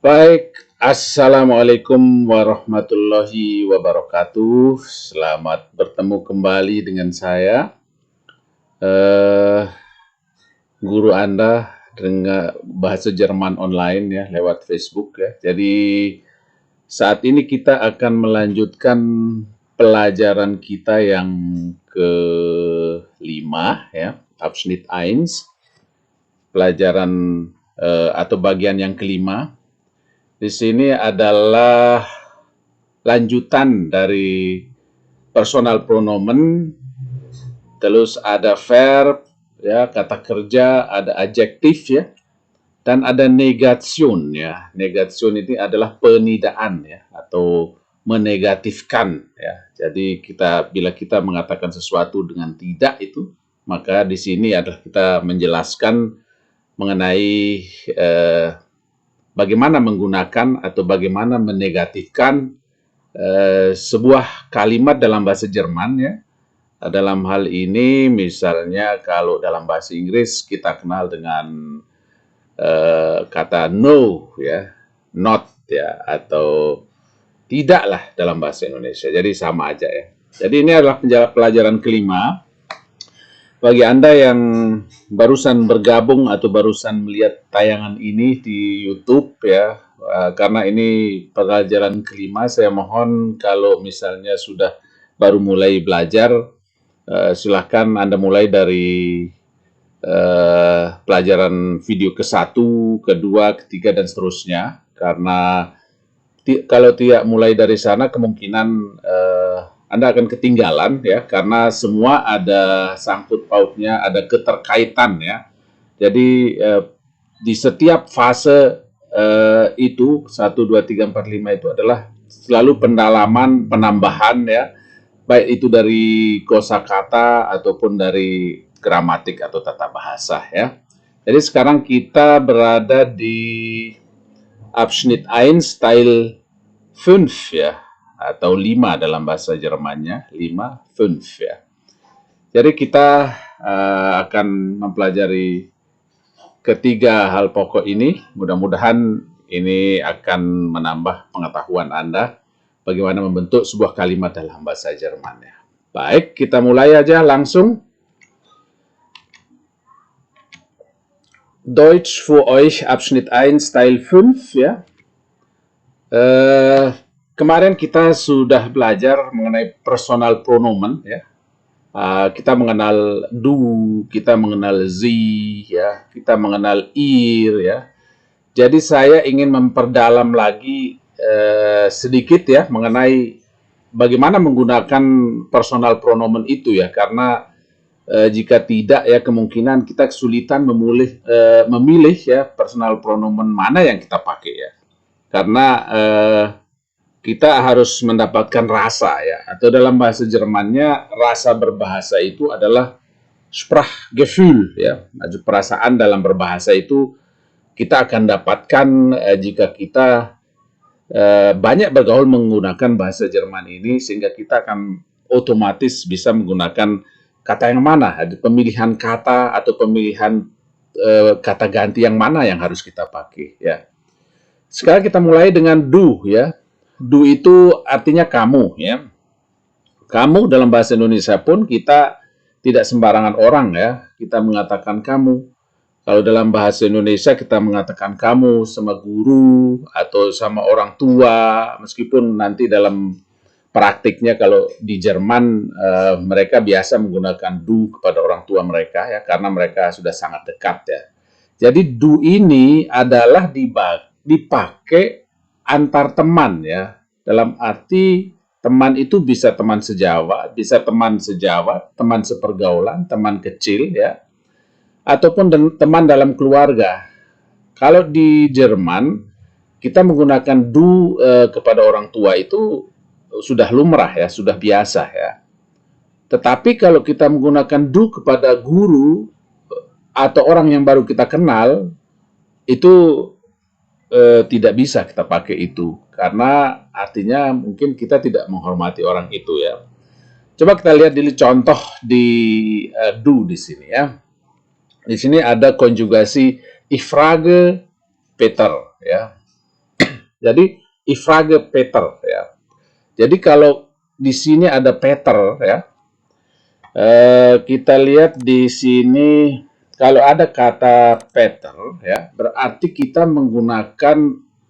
Baik, Assalamualaikum warahmatullahi wabarakatuh. Selamat bertemu kembali dengan saya, eh, guru Anda dengan bahasa Jerman online ya, lewat Facebook ya. Jadi saat ini kita akan melanjutkan pelajaran kita yang kelima ya, Abschnitt 1, pelajaran atau bagian yang kelima. Di sini adalah lanjutan dari personal pronomen, terus ada verb, ya, kata kerja, ada adjektif ya, dan ada negation ya. Negation ini adalah penidaan ya, atau menegatifkan ya. Jadi bila kita mengatakan sesuatu dengan tidak itu, maka di sini adalah kita menjelaskan mengenai bagaimana menggunakan atau bagaimana menegatifkan sebuah kalimat dalam bahasa Jerman ya. Dalam hal ini misalnya kalau dalam bahasa Inggris kita kenal dengan kata no ya, not ya, atau tidaklah dalam bahasa Indonesia. Jadi sama aja ya. Jadi ini adalah pelajaran kelima. Bagi Anda yang barusan bergabung atau barusan melihat tayangan ini di YouTube ya, karena ini pelajaran kelima, saya mohon kalau misalnya sudah baru mulai belajar, silahkan Anda mulai dari pelajaran video ke-1, kedua, ketiga, dan seterusnya. Karena kalau tidak mulai dari sana, kemungkinan Anda akan ketinggalan ya, karena semua ada sangkut pautnya, ada keterkaitan ya. Jadi di setiap fase itu 1, 2, 3, 4, 5 itu adalah selalu pendalaman, penambahan ya, baik itu dari kosakata ataupun dari gramatik atau tata bahasa ya. Jadi sekarang kita berada di Abschnitt 1 style 5 ya, atau 5 dalam bahasa Jermannya, 5, 5 ya. Jadi kita akan mempelajari ketiga hal pokok ini. Mudah-mudahan ini akan menambah pengetahuan Anda bagaimana membentuk sebuah kalimat dalam bahasa Jerman ya. Baik, kita mulai aja langsung. Deutsch für euch, Abschnitt 1, Teil 5 ya. Kemarin kita sudah belajar mengenai personal pronomen ya. Kita mengenal du, kita mengenal sie ya, kita mengenal ihr ya. Jadi saya ingin memperdalam lagi sedikit ya mengenai bagaimana menggunakan personal pronomen itu ya, karena jika tidak ya kemungkinan kita kesulitan memilih ya personal pronomen mana yang kita pakai ya. Karena kita harus mendapatkan rasa ya, atau dalam bahasa Jermannya rasa berbahasa itu adalah Sprachgefühl ya. Perasaan dalam berbahasa itu kita akan dapatkan jika kita banyak bergaul menggunakan bahasa Jerman ini, sehingga kita akan otomatis bisa menggunakan kata yang mana, pemilihan kata atau pemilihan kata ganti yang mana yang harus kita pakai ya. Sekarang kita mulai dengan du ya. Du itu artinya kamu ya. Kamu dalam bahasa Indonesia pun kita tidak sembarangan orang ya. Kita mengatakan kamu. Kalau dalam bahasa Indonesia kita mengatakan kamu sama guru atau sama orang tua, meskipun nanti dalam praktiknya kalau di Jerman mereka biasa menggunakan du kepada orang tua mereka ya, karena mereka sudah sangat dekat ya. Jadi du ini adalah dipakai antar teman ya. Dalam arti teman itu bisa teman sejawat, bisa teman sejawat, teman sepergaulan, teman kecil ya, ataupun teman dalam keluarga. Kalau di Jerman kita menggunakan du kepada orang tua itu sudah lumrah ya, sudah biasa ya. Tetapi kalau kita menggunakan du kepada guru atau orang yang baru kita kenal, itu tidak bisa kita pakai itu, karena artinya mungkin kita tidak menghormati orang itu ya. Coba kita lihat dulu contoh di du di sini ya. Di sini ada konjugasi ich frage Peter ya. Jadi ich frage Peter ya. Jadi kalau di sini ada Peter ya, kita lihat di sini kalau ada kata Peter ya, berarti kita menggunakan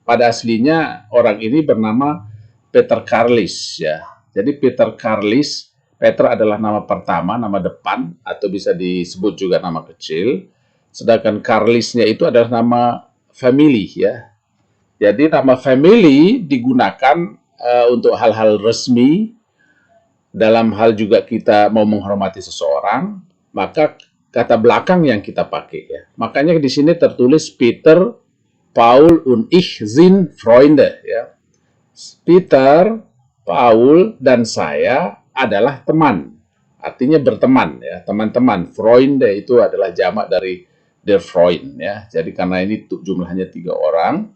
pada aslinya orang ini bernama Peter Carlis ya. Jadi Peter Carlis, Peter adalah nama pertama, nama depan atau bisa disebut juga nama kecil. Sedangkan Carlisnya itu adalah nama family ya. Jadi nama family digunakan untuk hal-hal resmi. Dalam hal juga kita mau menghormati seseorang, maka kata belakang yang kita pakai ya. Makanya di sini tertulis Peter, Paul und ich sind Freunde ya. Peter, Paul dan saya adalah teman. Artinya berteman ya, teman-teman. Freunde itu adalah jamak dari der Freund ya. Jadi karena ini jumlahnya 3 orang.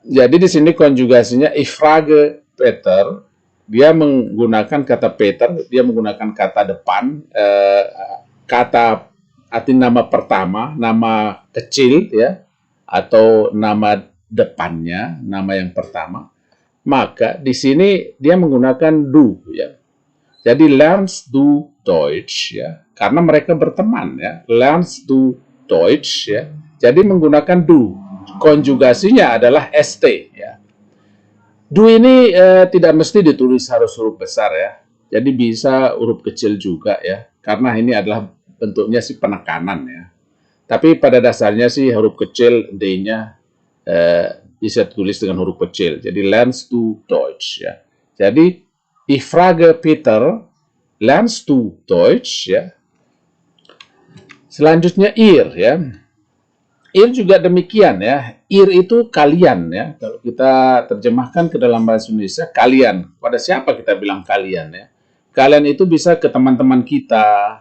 Jadi di sini konjugasinya ich frage Peter. Dia menggunakan kata Peter, dia menggunakan kata depan, kata artinya nama pertama, nama kecil ya, atau nama depannya, nama yang pertama. Maka di sini dia menggunakan du ya. Jadi lernst du Deutsch ya, karena mereka berteman ya. Lernst du Deutsch ya. Jadi menggunakan du. Konjugasinya adalah st ya. Du ini tidak mesti ditulis harus huruf besar ya. Jadi bisa huruf kecil juga ya. Karena ini adalah bentuknya sih penekanan ya. Tapi pada dasarnya sih huruf kecil D-nya bisa tulis dengan huruf kecil. Jadi lernst du Deutsch ya. Jadi ich frage Peter, lernst du Deutsch ya. Selanjutnya ihr ya. Ir juga demikian ya. Ir itu kalian ya. Kalau kita terjemahkan ke dalam bahasa Indonesia, kalian. Pada siapa kita bilang kalian ya? Kalian itu bisa ke teman-teman kita,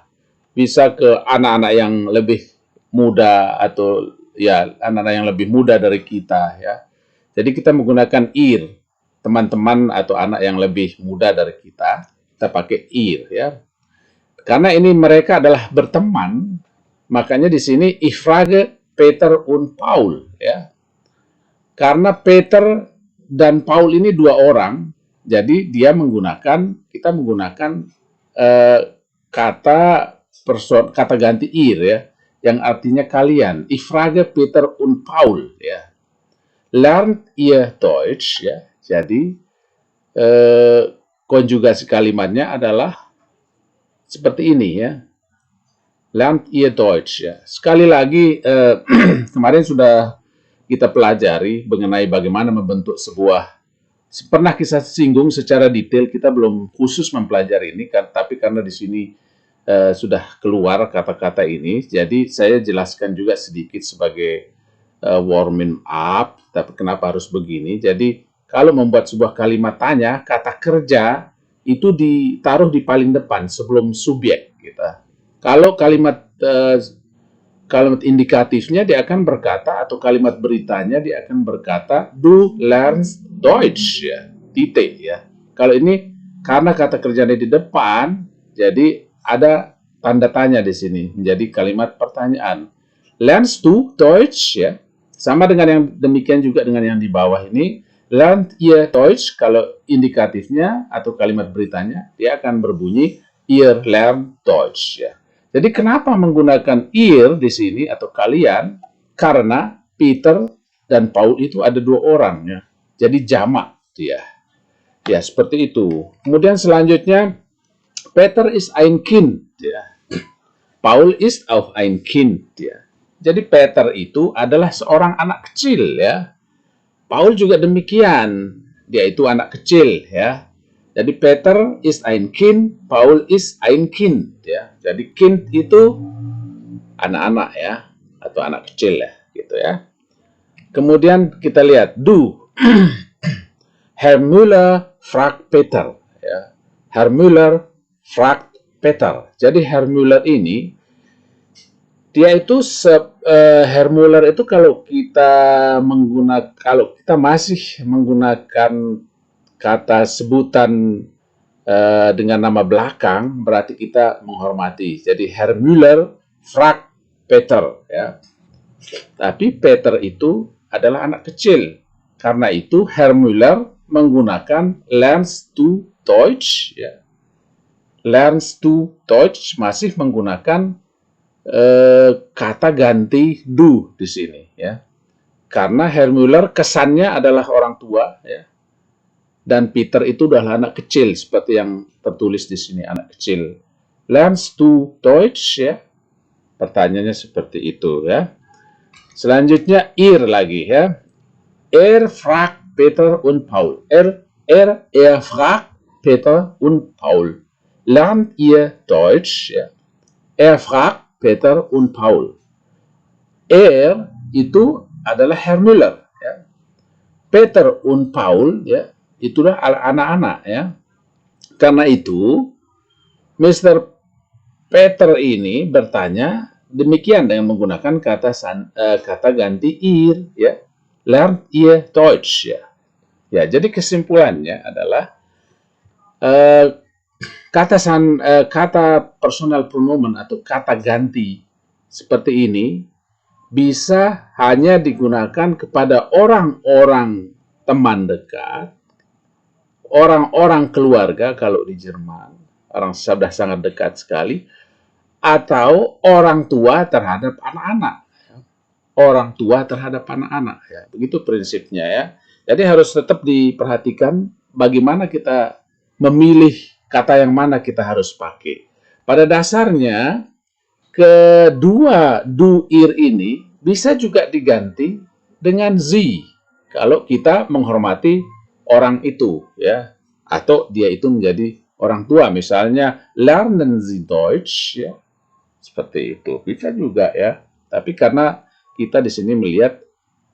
bisa ke anak-anak yang lebih muda atau ya anak-anak yang lebih muda dari kita ya. Jadi kita menggunakan ir, teman-teman atau anak yang lebih muda dari kita pakai ir ya. Karena ini mereka adalah berteman, makanya di sini ich frage Peter und Paul ya. Karena Peter dan Paul ini 2 orang, jadi kita menggunakan kata ganti ir ya, yang artinya kalian. Ich frage Peter und Paul ya. Lernt ihr Deutsch ya. Jadi konjugasi kalimatnya adalah seperti ini ya. Lernt ihr Deutsch ya. Sekali lagi kemarin sudah kita pelajari mengenai bagaimana membentuk sebuah, pernah kita singgung secara detail, kita belum khusus mempelajari ini kan, tapi karena di sini sudah keluar kata-kata ini, jadi saya jelaskan juga sedikit sebagai warming up, tapi kenapa harus begini. Jadi kalau membuat sebuah kalimat tanya, kata kerja itu ditaruh di paling depan sebelum subjek kita. Kalau kalimat indikatifnya dia akan berkata, atau kalimat beritanya dia akan berkata du lernst Deutsch ya, titik ya. Kalau ini karena kata kerjanya di depan, jadi ada tanda tanya di sini menjadi kalimat pertanyaan. Lernst du Deutsch ya, sama dengan yang demikian juga dengan yang di bawah ini. Lernt ihr Deutsch, kalau indikatifnya atau kalimat beritanya dia akan berbunyi ihr lernt Deutsch ya. Jadi kenapa menggunakan ihr di sini atau kalian? Karena Peter dan Paul itu ada 2 orang ya. Jadi jamak dia. Ya, seperti itu. Kemudian selanjutnya Peter ist ein Kind ya. Paul ist auch ein Kind ya. Jadi Peter itu adalah seorang anak kecil ya. Paul juga demikian. Dia itu anak kecil ya. Jadi Peter ist ein Kind, Paul ist ein Kind ya. Jadi Kind itu anak-anak ya, atau anak kecil ya, gitu ya. Kemudian kita lihat du. Herr Müller fragt Peter ya. Herr Müller fragt Peter. Jadi Herr Müller ini dia itu Herr Müller itu kalau kita masih menggunakan kata sebutan dengan nama belakang, berarti kita menghormati. Jadi Herr Müller fragt Peter ya. Tapi Peter itu adalah anak kecil. Karena itu Herr Müller menggunakan lernst du Deutsch, ya. Lernst du Deutsch masih menggunakan kata ganti du di sini, ya. Karena Herr Müller kesannya adalah orang tua, ya. Dan Peter itu adalah anak kecil seperti yang tertulis di sini, anak kecil. Lernst du Deutsch, ya. Pertanyaannya seperti itu, ya. Selanjutnya ihr lagi, ya. Er fragt Peter und Paul. Er fragt Peter und Paul. Lernt ihr Deutsch? Ja. Er fragt Peter und Paul. Er itu adalah Herr Müller. Ya. Peter und Paul, ya, itulah anak-anak. Ya. Karena itu, Mr. Peter ini bertanya demikian dengan menggunakan kata ganti ihr. Ya. Lernt ihr Deutsch? Ya. Ya, jadi kesimpulannya adalah kata personal pronomen atau kata ganti seperti ini bisa hanya digunakan kepada orang-orang teman dekat, orang-orang keluarga kalau di Jerman, orang sudah sangat dekat sekali, atau orang tua terhadap anak-anak. Orang tua terhadap anak-anak. Ya. Begitu prinsipnya, ya. Jadi harus tetap diperhatikan bagaimana kita memilih kata yang mana kita harus pakai. Pada dasarnya, kedua du ir ini bisa juga diganti dengan sie kalau kita menghormati orang itu, ya, atau dia itu menjadi orang tua. Misalnya lernen Sie Deutsch, ya, seperti itu bisa juga, ya. Tapi karena kita di sini melihat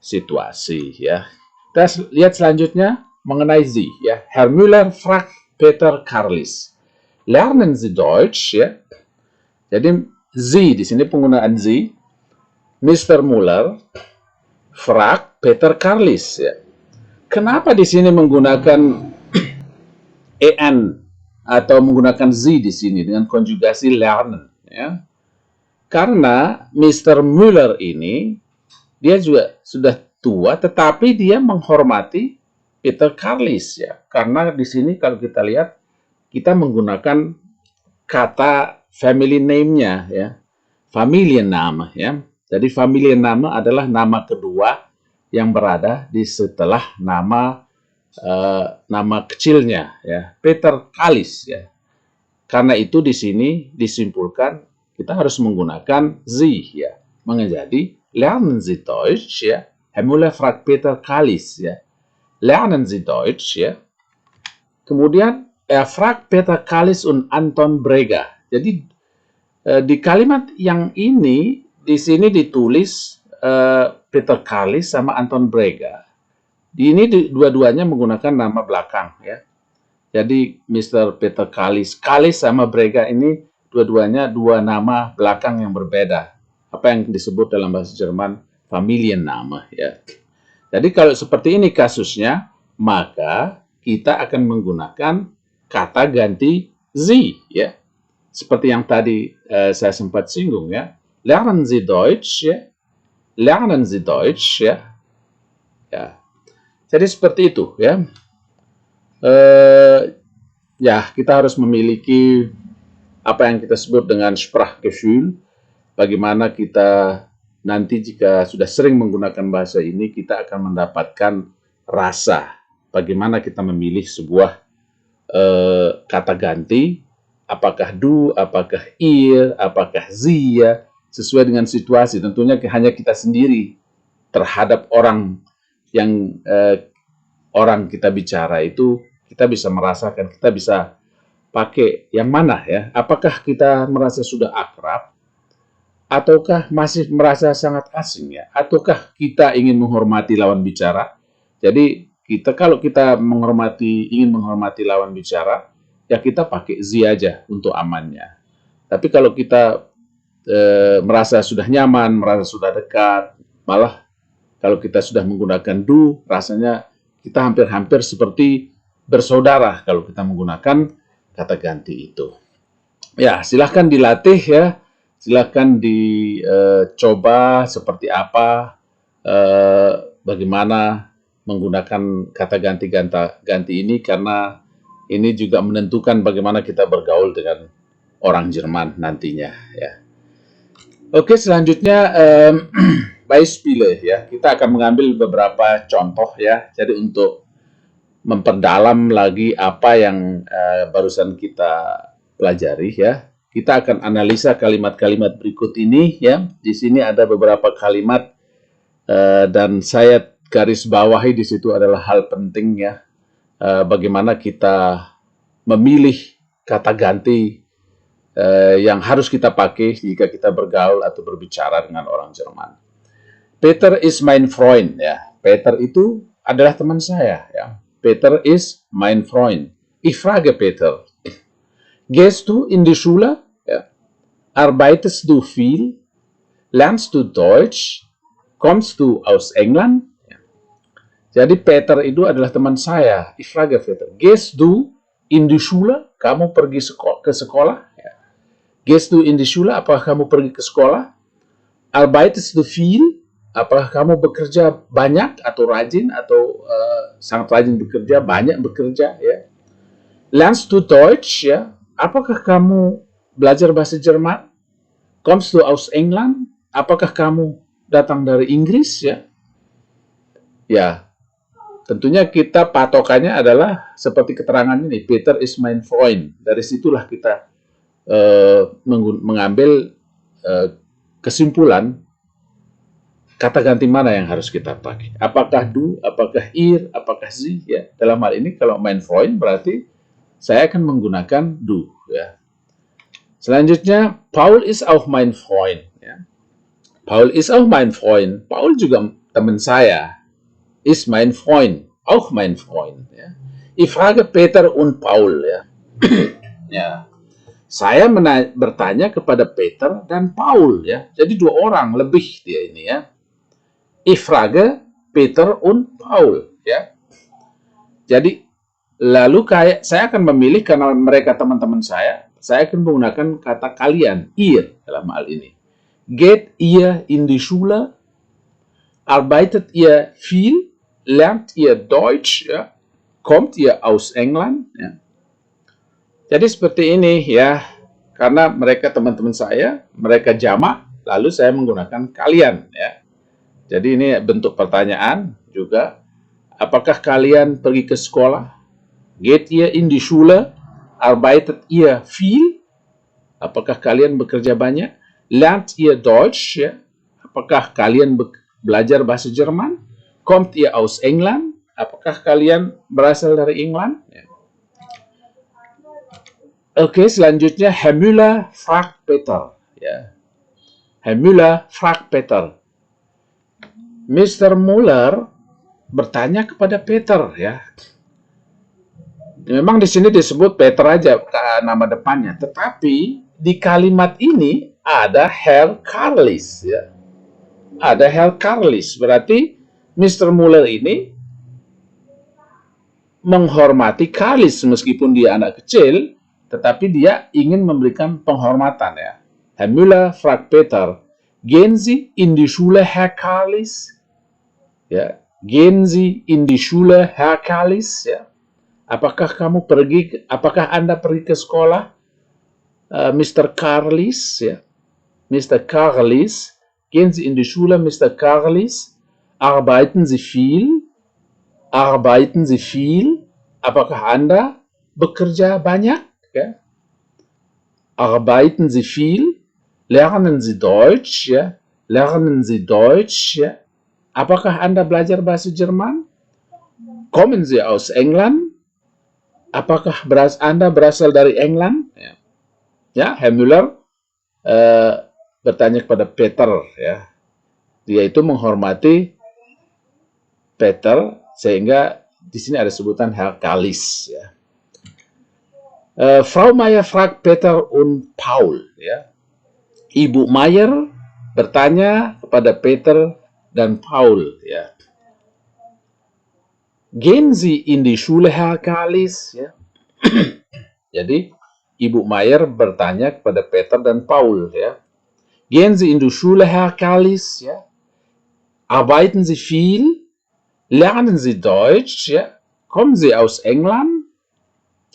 situasi, ya. Kita lihat selanjutnya mengenai sie, ya. Herr Müller fragt Peter Carlis. Lernen Sie Deutsch, ya. Jadi sie di sini penggunaan sie. Mr. Müller fragt Peter Carlis, ya. Kenapa di sini menggunakan en atau menggunakan sie di sini dengan konjugasi lernen, ya? Karena Mr. Müller ini dia juga sudah tua, tetapi dia menghormati Peter Carlis, ya. Karena di sini kalau kita lihat kita menggunakan kata family name-nya, ya. Familienname, ya. Jadi familienname adalah nama kedua yang berada di setelah nama kecilnya, ya. Peter Carlis, ya. Karena itu di sini disimpulkan kita harus menggunakan sie, ya. Menjadi lernen Sie Deutsch, ya. Herr Müller fragt Peter Carlis, ya. Lernen Sie Deutsch, ya. Kemudian er fragt Peter Carlis und Anton Breger. Jadi di kalimat yang ini di sini ditulis Peter Carlis sama Anton Breger. Ini dua-duanya menggunakan nama belakang, ya. Jadi Mr. Peter Carlis sama Breger ini dua-duanya dua nama belakang yang berbeda. Apa yang disebut dalam bahasa Jerman Familienname, ya. Jadi kalau seperti ini kasusnya, maka kita akan menggunakan kata ganti sie, ya. Seperti yang tadi saya sempat singgung, ya. Lernen Sie Deutsch, ya. Lernen Sie Deutsch, ya. Ya. Jadi seperti itu, ya. Ya, kita harus memiliki apa yang kita sebut dengan Sprachgefühl. Bagaimana kita nanti jika sudah sering menggunakan bahasa ini, kita akan mendapatkan rasa bagaimana kita memilih sebuah kata ganti, apakah du, apakah ihr, apakah sie, ya, sesuai dengan situasi. Tentunya hanya kita sendiri terhadap orang yang orang kita bicara itu, kita bisa merasakan, kita bisa pakai yang mana, ya. Apakah kita merasa sudah akrab, ataukah masih merasa sangat asing, ya? Ataukah kita ingin menghormati lawan bicara? Jadi kalau kita ingin menghormati lawan bicara, ya kita pakai sie aja untuk amannya. Tapi kalau kita merasa sudah nyaman, merasa sudah dekat, malah kalau kita sudah menggunakan du, rasanya kita hampir-hampir seperti bersaudara kalau kita menggunakan kata ganti itu. Ya, silahkan dilatih, ya. Silahkan dicoba seperti apa, bagaimana menggunakan kata ganti ini karena ini juga menentukan bagaimana kita bergaul dengan orang Jerman nantinya, ya. Oke, selanjutnya Beispiele, ya. Kita akan mengambil beberapa contoh, ya. Jadi untuk memperdalam lagi apa yang barusan kita pelajari, ya. Kita akan analisa kalimat-kalimat berikut ini, ya. Di sini ada beberapa kalimat dan saya garis bawahi di situ adalah hal penting, ya. Bagaimana kita memilih kata ganti yang harus kita pakai jika kita bergaul atau berbicara dengan orang Jerman. Peter is mein Freund, ya. Peter itu adalah teman saya, ya. Peter is mein Freund. Ich frage Peter, gehst du in die Schule? Ja. Arbeitest du viel? Lernst du Deutsch? Kommst du aus England? Ja. Jadi Peter itu adalah teman saya. Ich frage Peter, gehst du in die Schule? Kamu pergi ke sekolah? Ja. Gehst du in die Schule? Apakah kamu pergi ke sekolah? Arbeitest du viel? Apakah kamu bekerja banyak atau rajin atau sangat rajin bekerja, banyak bekerja, ya? Lernst du Deutsch, ya? Apakah kamu belajar bahasa Jerman? Kommst du aus England? Apakah kamu datang dari Inggris, ya? Ya, tentunya kita patokannya adalah seperti keterangan ini, Peter is mein Freund. Dari situlah kita mengambil kesimpulan kata ganti mana yang harus kita pakai. Apakah du, apakah ihr, apakah sie, ya. Dalam hal ini kalau mein Freund berarti saya akan menggunakan du, ya. Selanjutnya, Paul ist auch mein Freund, ya. Paul ist auch mein Freund. Paul juga teman saya. Ist mein Freund, auch mein Freund, ya. Ich frage Peter und Paul, ya. Ya. Saya bertanya kepada Peter dan Paul, ya. Jadi dua orang lebih dia ini, ya. Ich frage Peter und Paul, ya. Jadi lalu saya akan memilih karena mereka teman-teman saya akan menggunakan kata kalian, ihr dalam hal ini. Geht ihr in die Schule? Arbeitet ihr viel? Lernt ihr Deutsch? Ja? Kommt ihr aus England? Ya. Jadi seperti ini, ya. Karena mereka teman-teman saya, mereka jamak, lalu saya menggunakan kalian, ya. Jadi ini bentuk pertanyaan juga. Apakah kalian pergi ke sekolah? Geht ihr in die Schule? Arbeitet ihr viel? Apakah kalian bekerja banyak? Lernt ihr Deutsch? Ya? Apakah kalian belajar bahasa Jerman? Kommt ihr aus England? Apakah kalian berasal dari England? Ya. Oke, selanjutnya Herr Müller fragt Peter. Ya. Herr Müller fragt Peter. Mr. Müller bertanya kepada Peter, ya. Memang di sini disebut Peter aja nama depannya, tetapi di kalimat ini ada Herr Carlis, ya. Ada Herr Carlis, berarti Mr. Müller ini menghormati Carlis meskipun dia anak kecil, tetapi dia ingin memberikan penghormatan, ya. Herr Müller fragt Peter, gehen Sie in die Schule, Herr Carlis? Ya, gehen Sie in die Schule, Herr Carlis? Ya. Apakah Anda pergi ke sekolah, Mr. Carlis? Ya. Mr. Carlis, gehen Sie in die Schule, Mr. Carlis? Arbeiten Sie viel? Arbeiten Sie viel? Apakah Anda bekerja banyak? Ya. Arbeiten Sie viel? Lernen Sie Deutsch? Ya. Lernen Sie Deutsch? Ya. Apakah Anda belajar bahasa Jerman? Kommen Sie aus England? Apakah Anda berasal dari England? Ya, ya, Herr Müller bertanya kepada Peter, ya. Dia itu menghormati Peter sehingga di sini ada sebutan Herr Carlis, ya. Frau Mayer fragt Peter und Paul, ya. Ibu Mayer bertanya kepada Peter dan Paul, ya. Gehen Sie in die Schule, Herr Carlis? Ya. Jadi Ibu Mayer bertanya kepada Peter dan Paul, ya. Gehen Sie in die Schule, Herr Carlis? Ja? Arbeiten Sie viel? Lernen Sie Deutsch? Ya, kommen Sie aus England?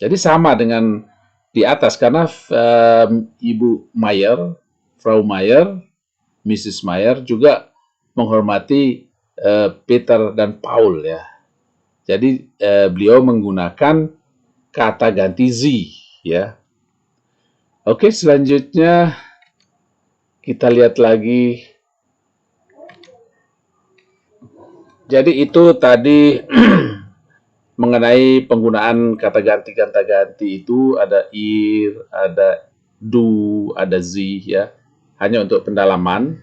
Jadi sama dengan di atas karena Ibu Mayer, Frau Mayer, Mrs. Mayer juga menghormati Peter dan Paul ya. Jadi beliau menggunakan kata ganti Sie ya. Oke, selanjutnya kita lihat lagi. Jadi itu tadi mengenai penggunaan kata ganti itu ada ir, ada du, ada zi ya. Hanya untuk pendalaman.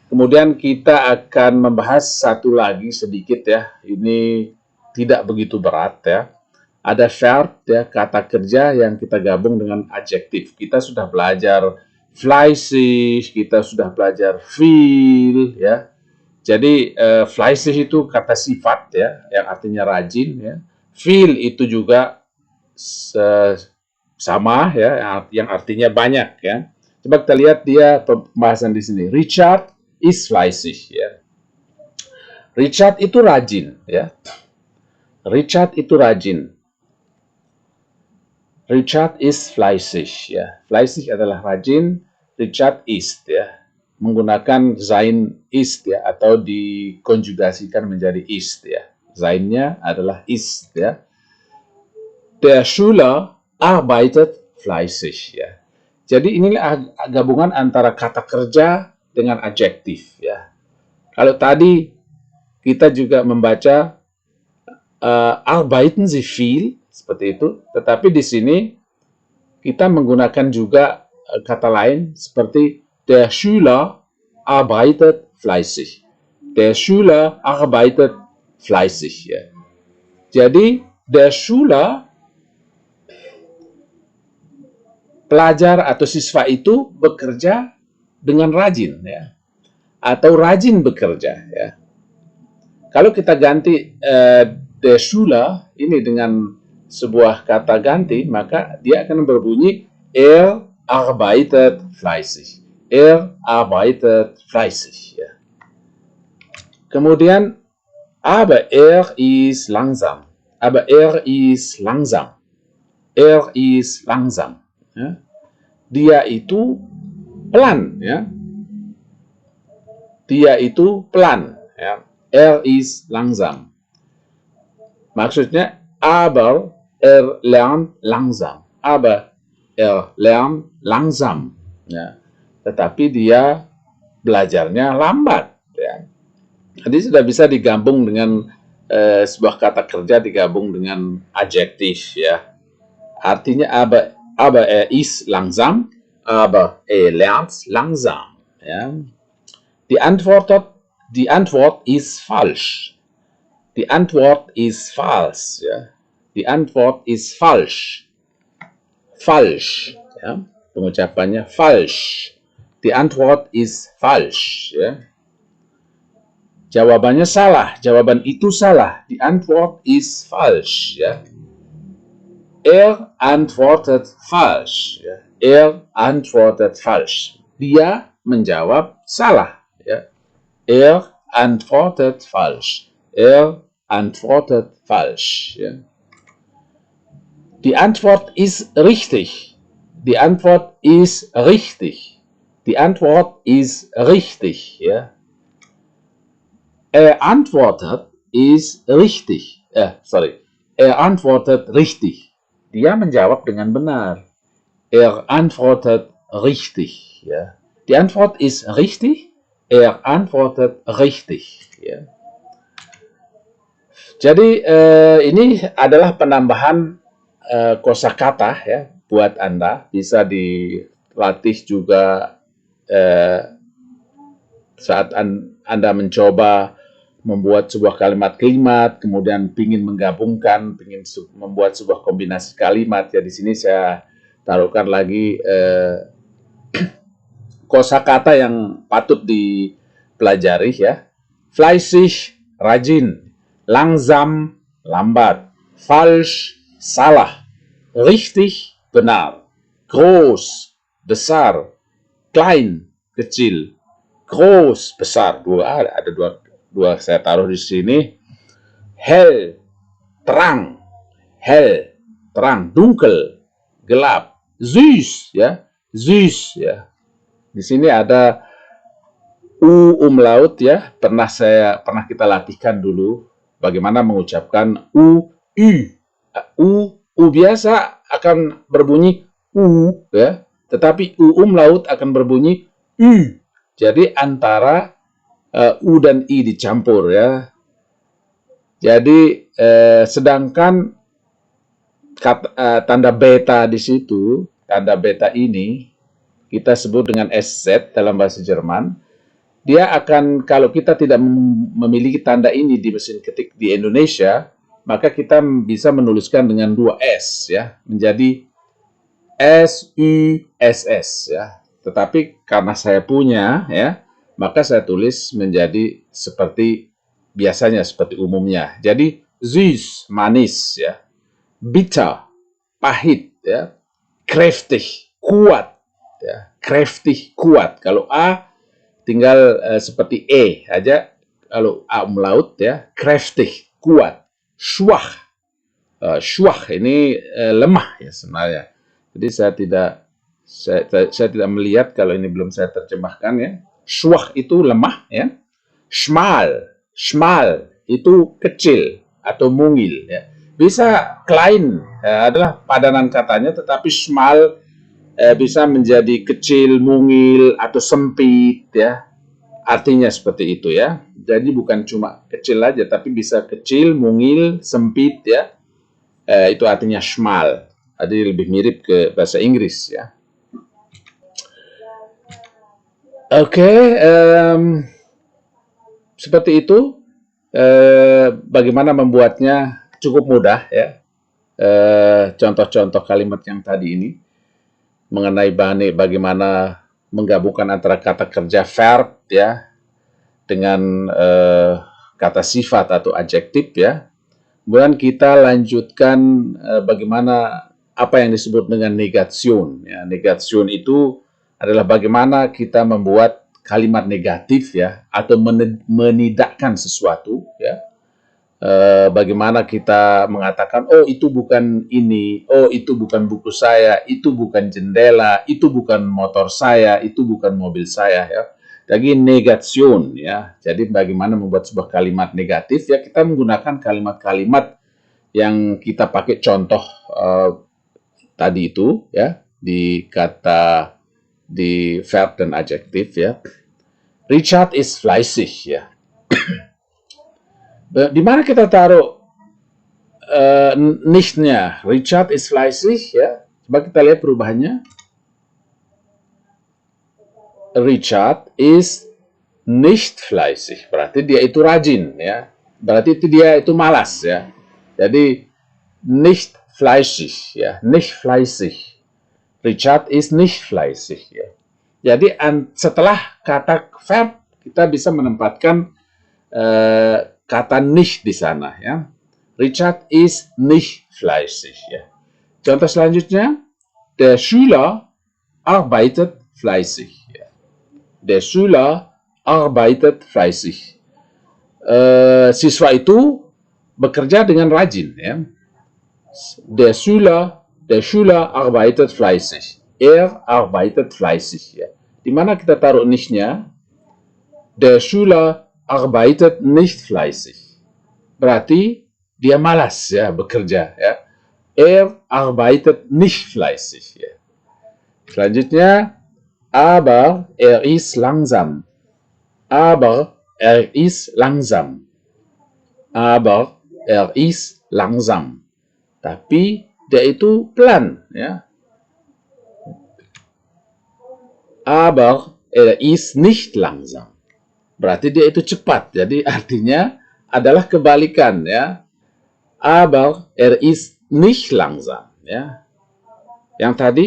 Kemudian kita akan membahas satu lagi sedikit ya. Ini tidak begitu berat ya. Ada verb ya, kata kerja yang kita gabung dengan adjektif. Kita sudah belajar fleißig, kita sudah belajar viel ya. Jadi fleißig itu kata sifat ya, yang artinya rajin ya. Viel itu juga sama ya, yang artinya banyak ya. Coba kita lihat dia pembahasan di sini. Richard is fleißig ya. Richard itu rajin ya. Richard itu rajin. Richard is fleißig ya. Fleißig adalah rajin, Richard ist ya. Menggunakan sein ist ya atau dikonjugasikan menjadi ist ya. Seinnya adalah ist ya. Der Schüler arbeitet fleißig ya. Jadi inilah gabungan antara kata kerja dengan adjektif ya. Kalau tadi kita juga membaca arbeiten Sie viel seperti itu, tetapi di sini kita menggunakan juga kata lain seperti der Schüler arbeitet fleißig. Der Schüler arbeitet fleißig ya. Jadi der Schüler, pelajar atau siswa itu bekerja dengan rajin ya, atau rajin bekerja ya. Kalau kita ganti der Schüler ini dengan sebuah kata ganti, maka dia akan berbunyi er arbeitet fleißig. Er arbeitet fleißig ya. Kemudian aber er ist langsam. Aber er ist langsam. Er ist langsam. Ya. Dia itu pelan ya. Dia itu pelan ya. Er ist langsam. Maksudnya aber er lernt langsam. Aber er lernt langsam. Ya. Tetapi dia belajarnya lambat. Ya. Jadi sudah bisa digabung dengan sebuah kata kerja digabung dengan adjektif. Ya. Artinya aber er ist langsam, aber er lernt langsam. Ja. Die Antwort ist falsch. Die Antwort ist falsch. Ja. Die Antwort ist falsch. Falsch. Ja. Pengucapannya falsch. Die Antwort ist falsch. Ya. Jawabannya salah. Jawaban itu salah. Die Antwort ist falsch. Ya. Er antwortet falsch. Ya. Er antwortet falsch. Dia menjawab salah. Ya. Er antwortet falsch. Er antwortet falsch. Ja. Die Antwort ist richtig. Die Antwort ist richtig. Die Antwort ist richtig. Ja. Er antwortet ist richtig. Er antwortet richtig. Dia menjawab dengan benar. Er antwortet richtig. Ja. Die Antwort ist richtig. Er antwortet richtig. Ya. Jadi ini adalah penambahan kosakata ya buat Anda. Bisa dilatih juga saat Anda mencoba membuat sebuah kalimat-kalimat, kemudian ingin menggabungkan, ingin membuat sebuah kombinasi kalimat. Ya di sini saya taruhkan lagi kosakata yang patut dipelajari ya. Fleißig, rajin. Langsam, lambat. Falsch, salah. Richtig, benar. Groß, besar. Klein, kecil. Groß, besar. Ada dua saya taruh di sini. hell, terang, hell, terang, dunkel, gelap, süß, ya, süß, ya. Di sini ada u umlaut, ya. Pernah kita latihkan dulu bagaimana mengucapkan u, u. U biasa akan berbunyi u, ya. Tetapi u umlaut akan berbunyi u. Jadi antara u dan i dicampur, ya. Jadi sedangkan tanda beta di situ, tanda beta ini kita sebut dengan SZ dalam bahasa Jerman. Dia akan, kalau kita tidak memiliki tanda ini di mesin ketik di Indonesia, maka kita bisa menuliskan dengan 2 S, ya, menjadi SUSS, ya. Tetapi karena saya punya, ya, maka saya tulis menjadi seperti biasanya, seperti umumnya. Jadi süß, manis, ya. Bitter, pahit, ya. Kräftig, kuat, ya. Kräftig, kuat. Kalau A tinggal seperti E aja, kalau A umlaut, ya. Kräftig, kuat. Schwach, schwach ini lemah, ya, sebenarnya. Jadi saya tidak melihat kalau ini belum saya terjemahkan, ya. Schwach itu lemah, ya. Schmal, schmal itu kecil atau mungil, ya. Bisa klein, adalah padanan katanya, tetapi schmal bisa menjadi kecil, mungil atau sempit, ya. Artinya seperti itu, ya. Jadi bukan cuma kecil aja, tapi bisa kecil, mungil, sempit, ya. Itu artinya schmal. Jadi lebih mirip ke bahasa Inggris, ya. Oke, seperti itu. Bagaimana membuatnya cukup mudah, ya. Contoh-contoh kalimat yang tadi ini mengenai bagaimana menggabungkan antara kata kerja verb, ya, dengan kata sifat atau adjektif, ya. Kemudian kita lanjutkan bagaimana apa yang disebut dengan negation, ya. Negation itu adalah bagaimana kita membuat kalimat negatif, ya, atau menidakkan sesuatu, ya. Bagaimana kita mengatakan, oh itu bukan ini, oh itu bukan buku saya, itu bukan jendela, itu bukan motor saya, itu bukan mobil saya, ya. Jadi negation, ya. Jadi bagaimana membuat sebuah kalimat negatif, ya, kita menggunakan kalimat-kalimat yang kita pakai contoh tadi itu, ya, di kata di verb dan adjektif, ya. Richard is fleißig, ya. Di mana kita taruh nicht-nya? Richard is fleißig, ya. Coba kita lihat perubahannya. Richard is nicht fleißig. Berarti dia itu rajin, ya. Berarti dia itu malas, ya. Jadi nicht fleißig, ya. Nicht fleißig. Richard is nicht fleißig, ya. Jadi setelah kata verb kita bisa menempatkan kata nicht di sana, ya. Richard is nicht fleißig, ya. Contoh selanjutnya, der Schüler arbeitet fleißig, ya. Der Schüler arbeitet fleißig. Siswa itu bekerja dengan rajin, ya. Der Schüler arbeitet fleißig. Er arbeitet fleißig, ya. Di mana kita taruh nicht-nya? Der Schüler arbeitet nicht fleißig. Berarti dia malas, ya, bekerja, ya. Er arbeitet nicht fleißig, ya. Selanjutnya, aber er ist langsam. Aber er ist langsam. Aber er ist langsam. Tapi dia itu pelan, ya. Aber er ist nicht langsam. Berarti dia itu cepat. Jadi artinya adalah kebalikan, ya. Aber er ist nicht langsam, ya. Yang tadi,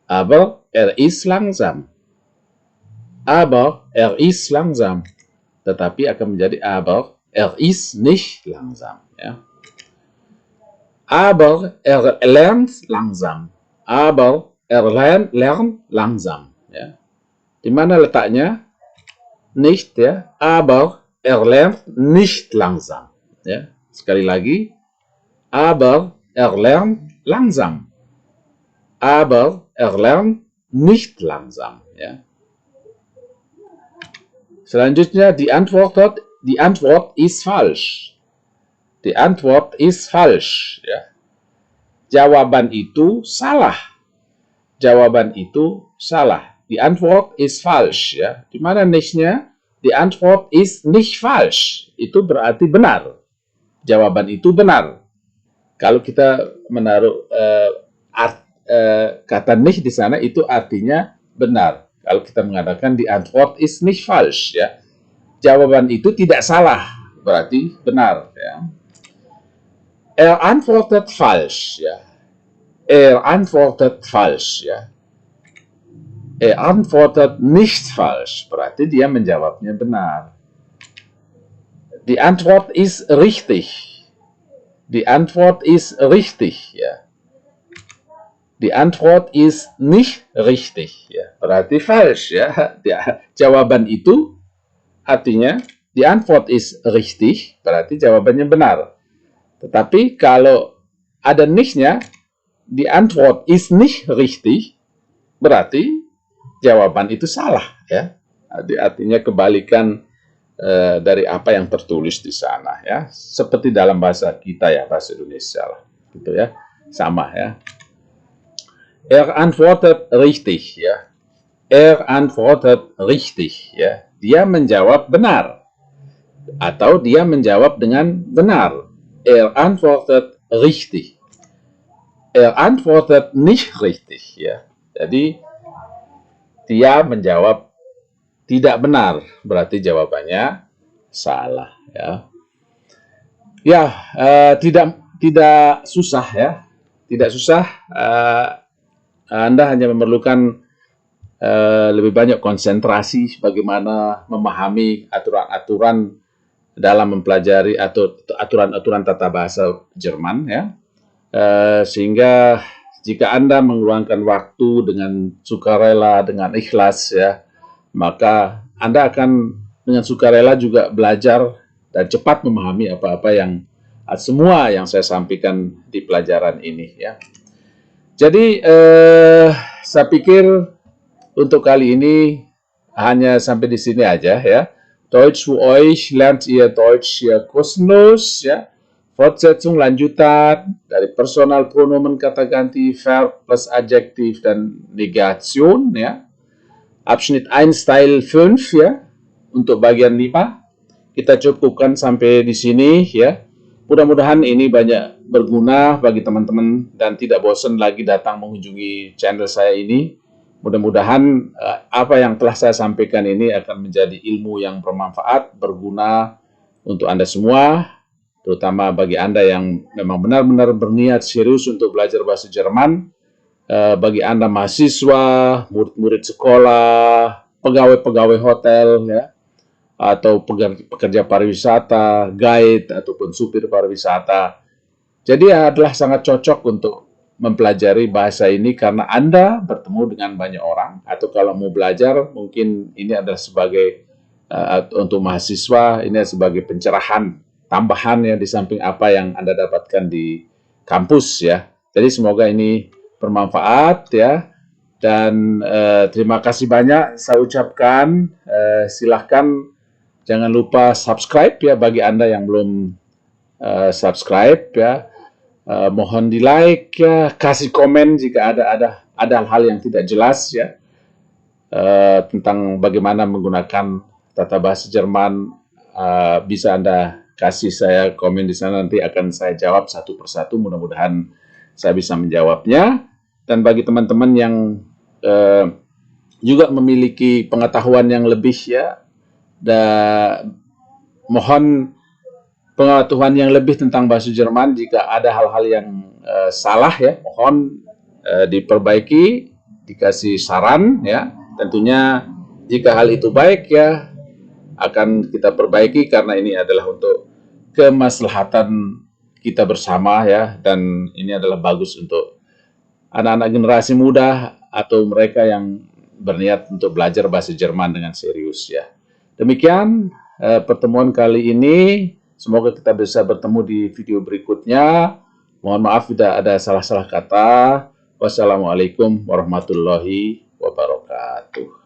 aber er ist langsam. Aber er ist langsam. Tetapi akan menjadi aber er ist nicht langsam, ya. Aber er lernt langsam. Aber er lernt langsam, ya. Di mana letaknya? Nicht, ya. Aber er lernt nicht langsam. ya. Sekali lagi, aber er lernt langsam. Aber er lernt nicht langsam, ya. Selanjutnya die Antwort ist falsch. Die Antwort ist falsch, ya. Jawaban itu salah. Jawaban itu salah. Die Antwort ist falsch, ya. Di mana nichtnya? Die Antwort ist nicht falsch. Itu berarti benar. Jawaban itu benar. Kalau kita menaruh kata nicht di sana, itu artinya benar. Kalau kita mengatakan die Antwort ist nicht falsch, ya. Jawaban itu tidak salah, berarti benar, ya. Er antwortet falsch, ya. Er antwortet falsch, ya. Er antwortet nicht falsch, berarti dia menjawabnya benar. Die Antwort ist richtig. Die Antwort ist richtig, ya. Die Antwort ist nicht richtig, ya. Berarti falsch, ya. Jawaban itu artinya die Antwort ist richtig, berarti jawabannya benar. Tetapi kalau ada nichtnya, die Antwort ist nicht richtig, berarti jawaban itu salah, ya. Artinya kebalikan dari apa yang tertulis di sana, ya. Seperti dalam bahasa kita, ya, bahasa Indonesia lah, gitu, ya. Sama, ya. Er antwortet richtig, ya. Er antwortet richtig, ya. Dia menjawab benar. Atau dia menjawab dengan benar. Er antwortet richtig. Er antwortet nicht richtig, ya. Jadi dia menjawab tidak benar, berarti jawabannya salah, ya. Ya, tidak susah, ya. Tidak susah. Anda hanya memerlukan lebih banyak konsentrasi bagaimana memahami aturan-aturan dalam mempelajari atau aturan-aturan tata bahasa Jerman, ya. Sehingga jika Anda mengeluangkan waktu dengan sukarela, dengan ikhlas, ya, maka Anda akan dengan sukarela juga belajar dan cepat memahami apa-apa yang semua yang saya sampaikan di pelajaran ini, ya. Jadi saya pikir untuk kali ini hanya sampai di sini aja, ya. Deutsch für euch lernt ihr Deutsch hier kostenlos, ya. Fortsetzung lanjutan dari personal pronomen kata ganti, verb plus adjektif dan negation, ya. Abschnitt 1 Teil 5, ya. Untuk bagian 5 kita cukupkan sampai di sini, ya. Mudah-mudahan ini banyak berguna bagi teman-teman dan tidak bosan lagi datang mengunjungi channel saya ini. Mudah-mudahan apa yang telah saya sampaikan ini akan menjadi ilmu yang bermanfaat, berguna untuk Anda semua, terutama bagi Anda yang memang benar-benar berniat serius untuk belajar bahasa Jerman, bagi Anda mahasiswa, murid-murid sekolah, pegawai-pegawai hotel, ya, atau pekerja pariwisata, guide, ataupun supir pariwisata. Jadi adalah sangat cocok untuk mempelajari bahasa ini karena Anda bertemu dengan banyak orang, atau kalau mau belajar mungkin ini adalah sebagai untuk mahasiswa, ini sebagai pencerahan tambahan, ya, di samping apa yang Anda dapatkan di kampus, ya. Jadi semoga ini bermanfaat, ya. Dan terima kasih banyak saya ucapkan. Silahkan jangan lupa subscribe, ya, bagi Anda yang belum subscribe, ya. Mohon di like, ya, kasih komen jika ada hal-hal yang tidak jelas, ya, tentang bagaimana menggunakan tata bahasa Jerman. Bisa Anda kasih saya komen di sana, nanti akan saya jawab satu persatu. Mudah-mudahan saya bisa menjawabnya. Dan bagi teman-teman yang juga memiliki pengetahuan yang lebih, ya, mohon pengetahuan yang lebih tentang bahasa Jerman. Jika ada hal-hal yang salah, ya, mohon diperbaiki, dikasih saran, ya. Tentunya jika hal itu baik, ya, akan kita perbaiki karena ini adalah untuk kemaslahatan kita bersama, ya, dan ini adalah bagus untuk anak-anak generasi muda atau mereka yang berniat untuk belajar bahasa Jerman dengan serius, ya. Demikian pertemuan kali ini. Semoga kita bisa bertemu di video berikutnya. Mohon maaf tidak ada salah-salah kata. Wassalamualaikum warahmatullahi wabarakatuh.